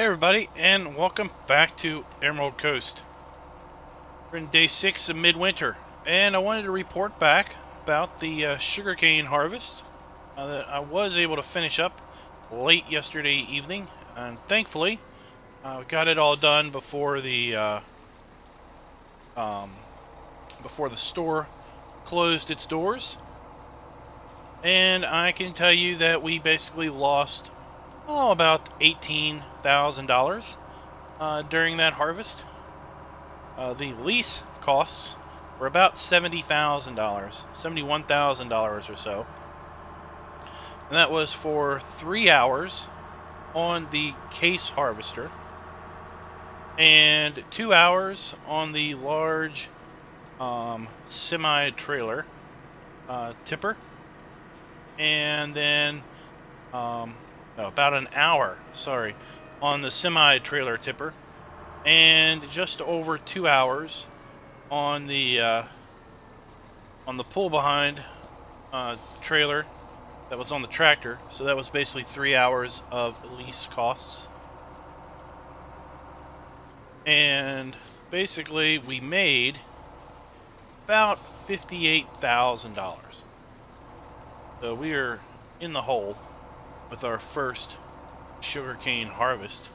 Hey everybody, and welcome back to Emerald Coast. We're in day 6 of midwinter, and I wanted to report back about the sugarcane harvest that I was able to finish up late yesterday evening, and thankfully we got it all done before the store closed its doors. And I can tell you that we basically lost about $18,000 during that harvest. The lease costs were about $70,000, $71,000 or so. And that was for 3 hours on the case harvester and 2 hours on the large semi-trailer tipper, and then about an hour, on the semi-trailer tipper, and just over 2 hours on the pull-behind trailer that was on the tractor. So that was basically 3 hours of lease costs. And basically we made about $58,000. So we are in the hole with our first sugarcane harvest.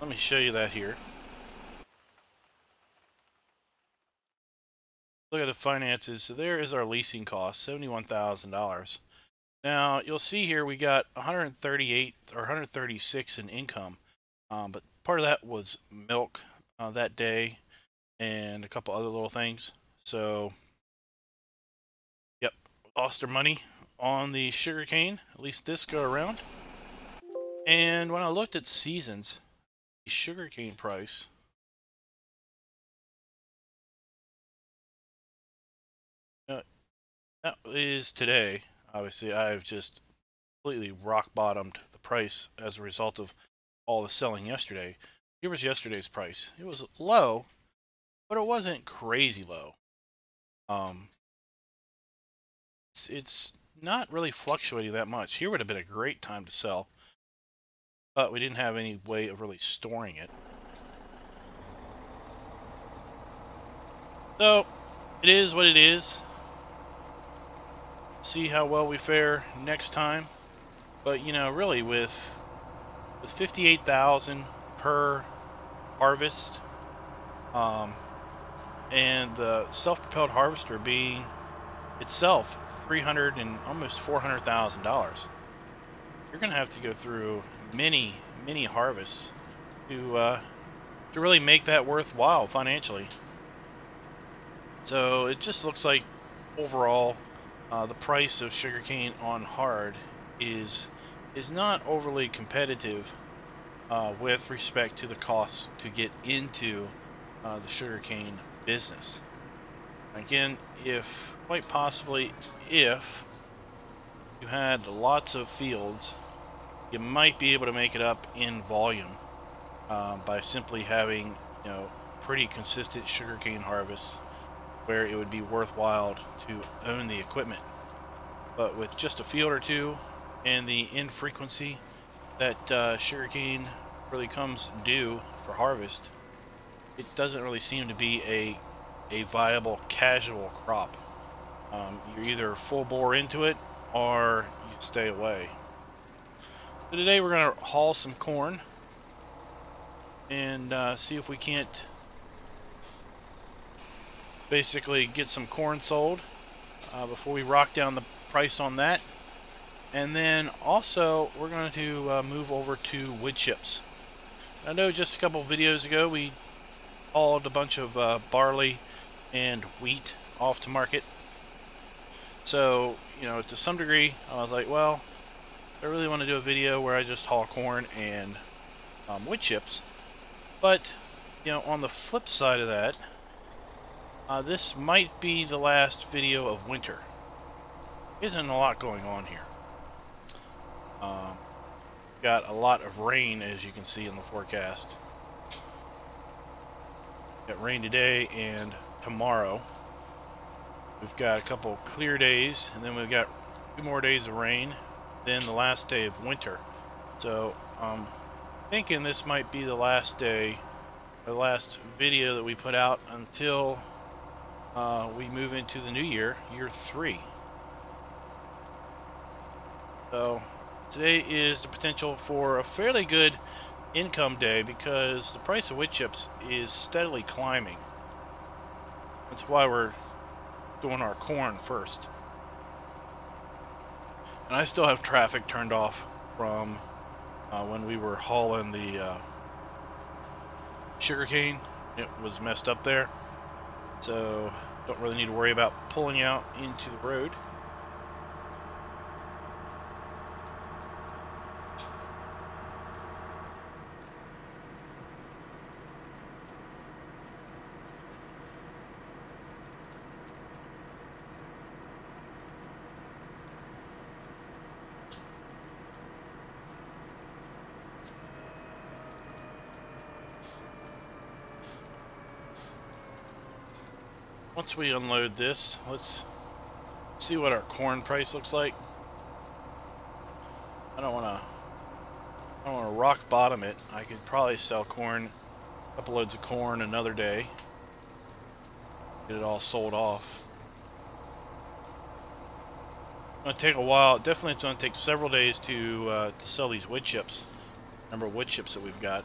Let me show you that here. Look at the finances. So there is our leasing cost, $71,000. Now you'll see here we got 138 or 136 in income, but part of that was milk that day and a couple other little things. So yep, lost our money on the sugarcane, at least this go around. And when I looked at seasons, the sugarcane price that is today. Obviously, I've just completely rock bottomed the price as a result of all the selling yesterday. Here was yesterday's price. It was low, but it wasn't crazy low. It's not really fluctuating that much. Here would have been a great time to sell, but we didn't have any way of really storing it. So it is what it is. See how well we fare next time. But you know, really with 58,000 per harvest, and the self-propelled harvester being itself $300,000 and almost $400,000, you're gonna have to go through many harvests to really make that worthwhile financially. So it just looks like overall the price of sugarcane on hard is not overly competitive with respect to the costs to get into the sugarcane business. Again, quite possibly if you had lots of fields, you might be able to make it up in volume by simply having, you know, pretty consistent sugarcane harvests where it would be worthwhile to own the equipment. But with just a field or two and the infrequency that sugarcane really comes due for harvest, it doesn't really seem to be a viable casual crop. You're either full bore into it or you stay away. So today we're going to haul some corn and see if we can't basically get some corn sold before we rock down the price on that. And then also we're going to move over to wood chips. I know just a couple videos ago we hauled a bunch of barley and wheat off to market. So, you know, to some degree I was like, well, I really want to do a video where I just haul corn and wood chips. But, you know, on the flip side of that, this might be the last video of winter. Isn't a lot going on here. Got a lot of rain, as you can see in the forecast. Got rain today and tomorrow. We've got a couple clear days, and then we've got 2 more days of rain, then the last day of winter. So I'm thinking this might be the last day, or the last video that we put out until we move into the new year, year 3. So today is the potential for a fairly good income day because the price of wood chips is steadily climbing. That's why we're doing our corn first. And I still have traffic turned off from when we were hauling the sugarcane. It was messed up there, so don't really need to worry about pulling out into the road. Once we unload this, let's see what our corn price looks like. I don't want to rock bottom it. I could probably sell corn, a couple loads of corn another day, get it all sold off. It's going to take a while. Definitely it's going to take several days to sell these wood chips. Number of wood chips that we've got.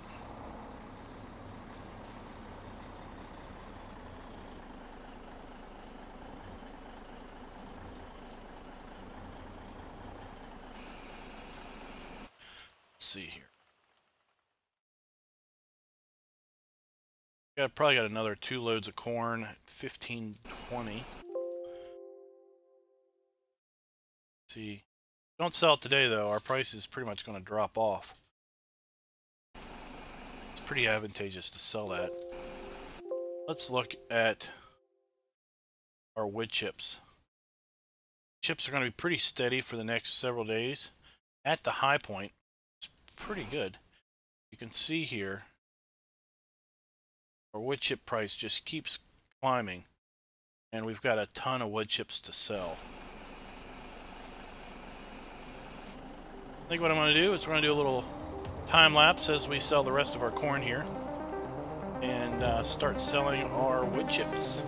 See here. Probably got another 2 loads of corn, 15.20. See, don't sell it today though. Our price is pretty much going to drop off. It's pretty advantageous to sell that. Let's look at our wood chips. Chips are going to be pretty steady for the next several days. At the high point, pretty good. You can see here our wood chip price just keeps climbing, and we've got a ton of wood chips to sell. I think what I'm going to do is we're going to do a little time lapse as we sell the rest of our corn here and start selling our wood chips.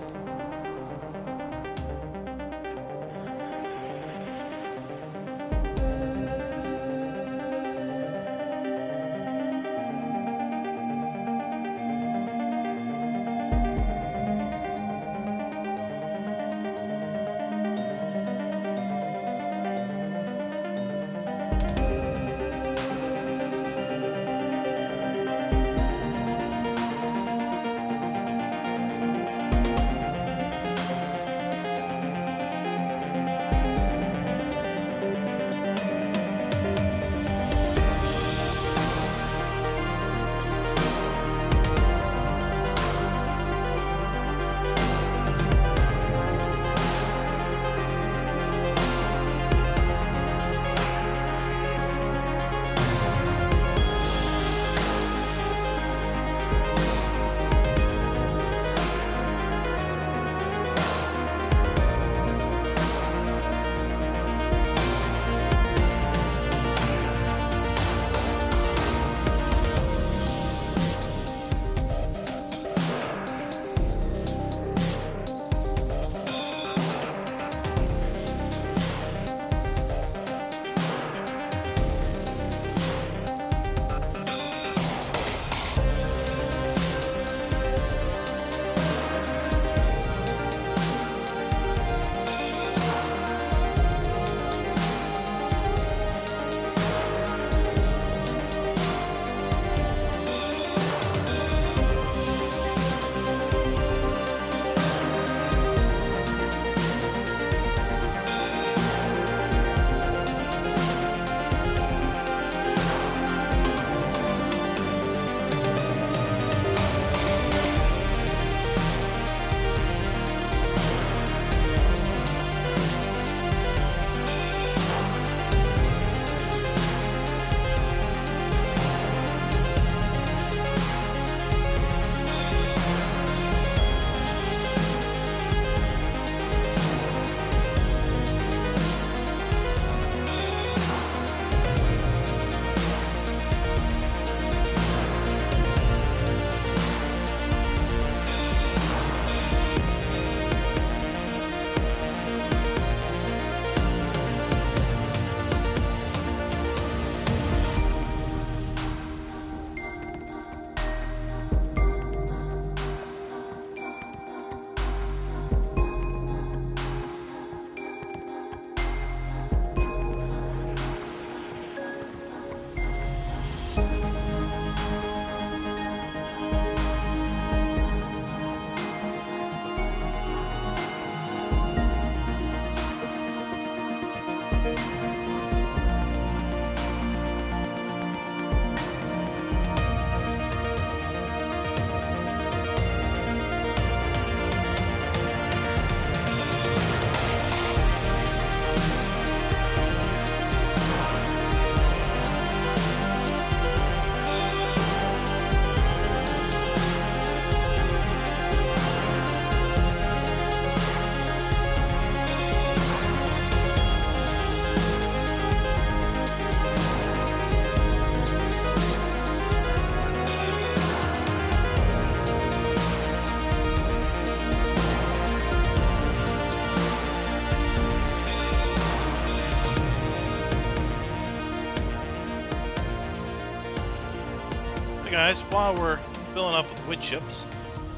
guys, while we're filling up with wood chips,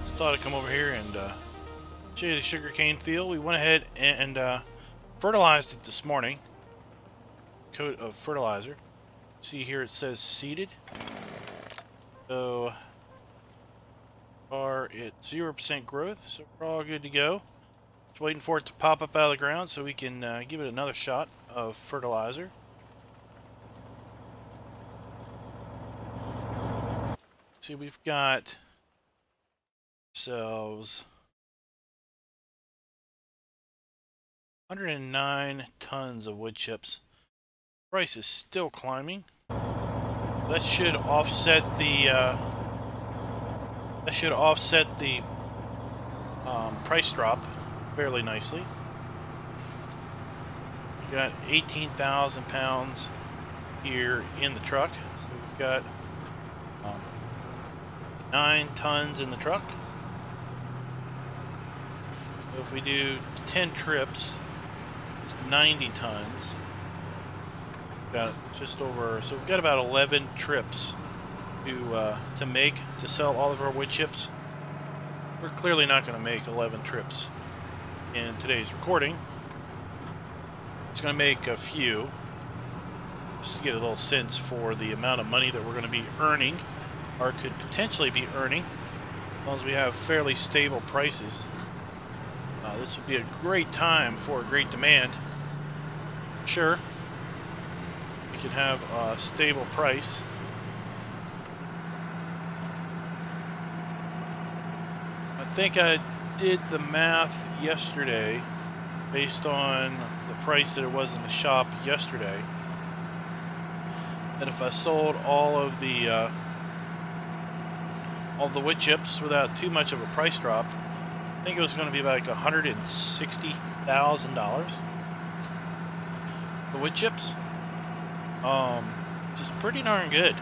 just thought I'd come over here and show you the sugarcane field. We went ahead and fertilized it this morning. Coat of fertilizer. See here it says seeded. So are at 0% growth, so we're all good to go. Just waiting for it to pop up out of the ground so we can give it another shot of fertilizer. See, we've got ourselves 109 tons of wood chips. Price is still climbing. That should offset the price drop fairly nicely. We got 18,000 pounds here in the truck, so we've got 9 tons in the truck. So if we do 10 trips, it's 90 tons. Got just over, so we've got about 11 trips to make to sell all of our wood chips. We're clearly not going to make 11 trips in today's recording. Just going to make a few, just to get a little sense for the amount of money that we're going to be earning, or could potentially be earning, as long as we have fairly stable prices. This would be a great time for a great demand. Sure, we can have a stable price. I think I did the math yesterday based on the price that it was in the shop yesterday. And if I sold all of the wood chips without too much of a price drop, I think it was going to be like $160,000. The wood chips, just pretty darn good.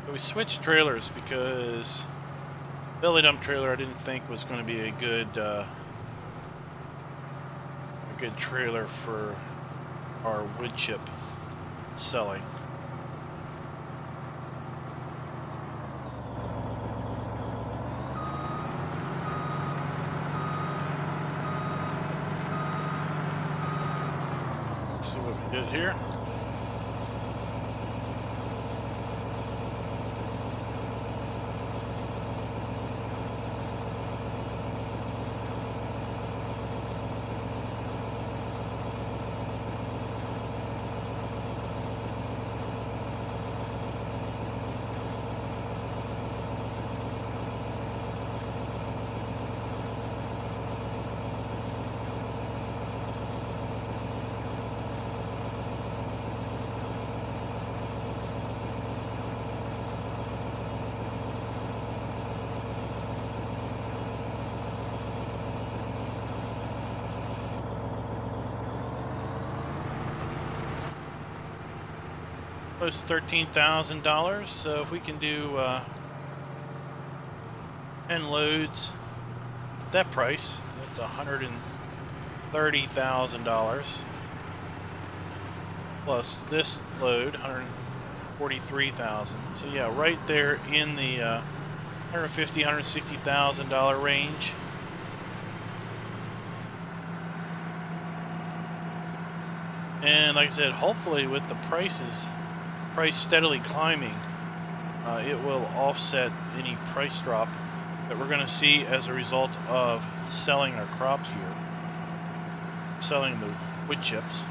So we switched trailers because belly dump trailer I didn't think was going to be a good trailer for our wood chip selling. Let's see what we did here. Close to $13,000, so if we can do 10 loads at that price, that's $130,000. Plus this load, $143,000. So yeah, right there in the $150,000, $160,000 range. And like I said, hopefully with the price steadily climbing, it will offset any price drop that we're going to see as a result of selling our crops here, selling the wood chips.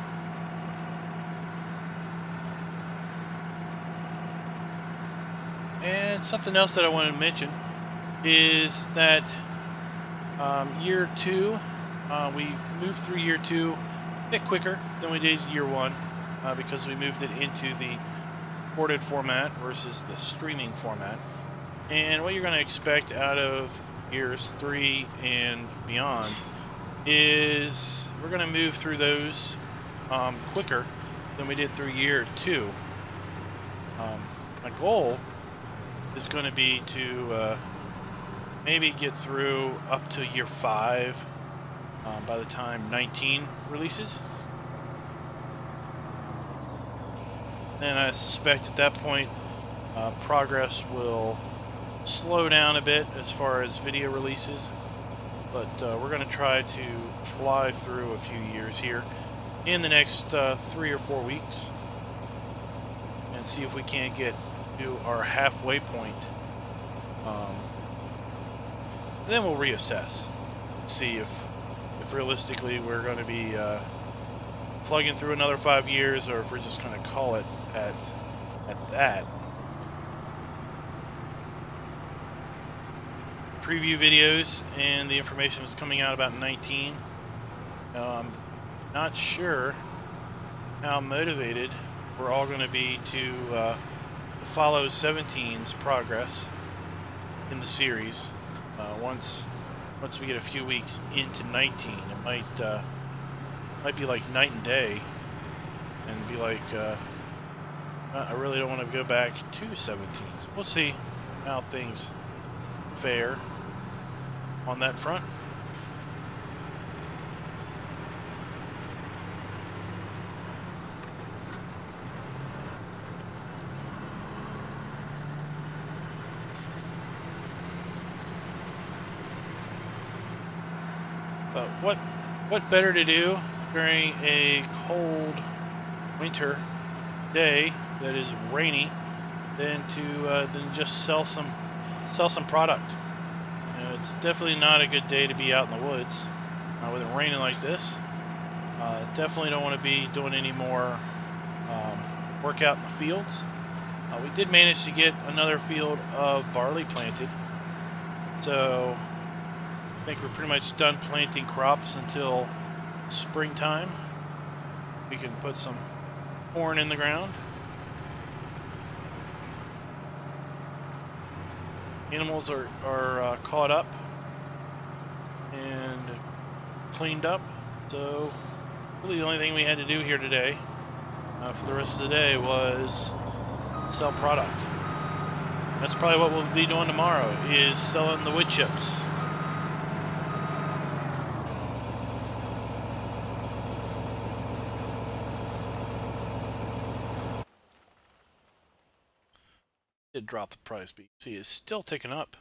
And something else that I wanted to mention is that year 2, we moved through year 2 a bit quicker than we did year 1 because we moved it into the recorded format versus the streaming format. And what you're going to expect out of years 3 and beyond is we're going to move through those quicker than we did through year 2. My goal is going to be to maybe get through up to year 5 by the time 19 releases. And I suspect at that point progress will slow down a bit as far as video releases, but we're going to try to fly through a few years here in the next 3 or 4 weeks and see if we can't get to our halfway point. Then we'll reassess, see if realistically we're going to be plugging through another 5 years, or if we're just going to call it at that. Preview videos and the information that's coming out about 19. I'm not sure how motivated we're all going to be to follow 17's progress in the series. Once we get a few weeks into 19, it might be like night and day, and be like, I really don't want to go back to 17s. We'll see how things fare on that front. But what better to do during a cold winter day that is rainy than just sell some product. You know, it's definitely not a good day to be out in the woods with it raining like this. Definitely don't want to be doing any more workout in the fields. We did manage to get another field of barley planted, so I think we're pretty much done planting crops until springtime. We can put some corn in the ground. Animals are caught up and cleaned up, so really the only thing we had to do here today for the rest of the day was sell product. That's probably what we'll be doing tomorrow, is selling the wood chips. Did drop the price, but you see it's still ticking up.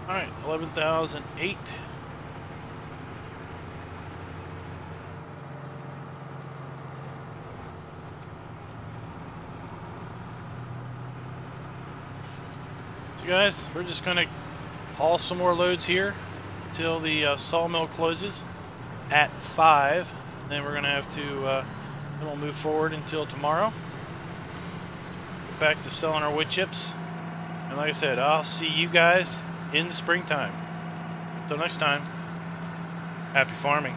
Alright, 11,008. So guys, we're just going to haul some more loads here until the sawmill closes at 5. Then we're going to have to, then we'll move forward until tomorrow. Get back to selling our wood chips. And like I said, I'll see you guys in the springtime. Until next time, happy farming.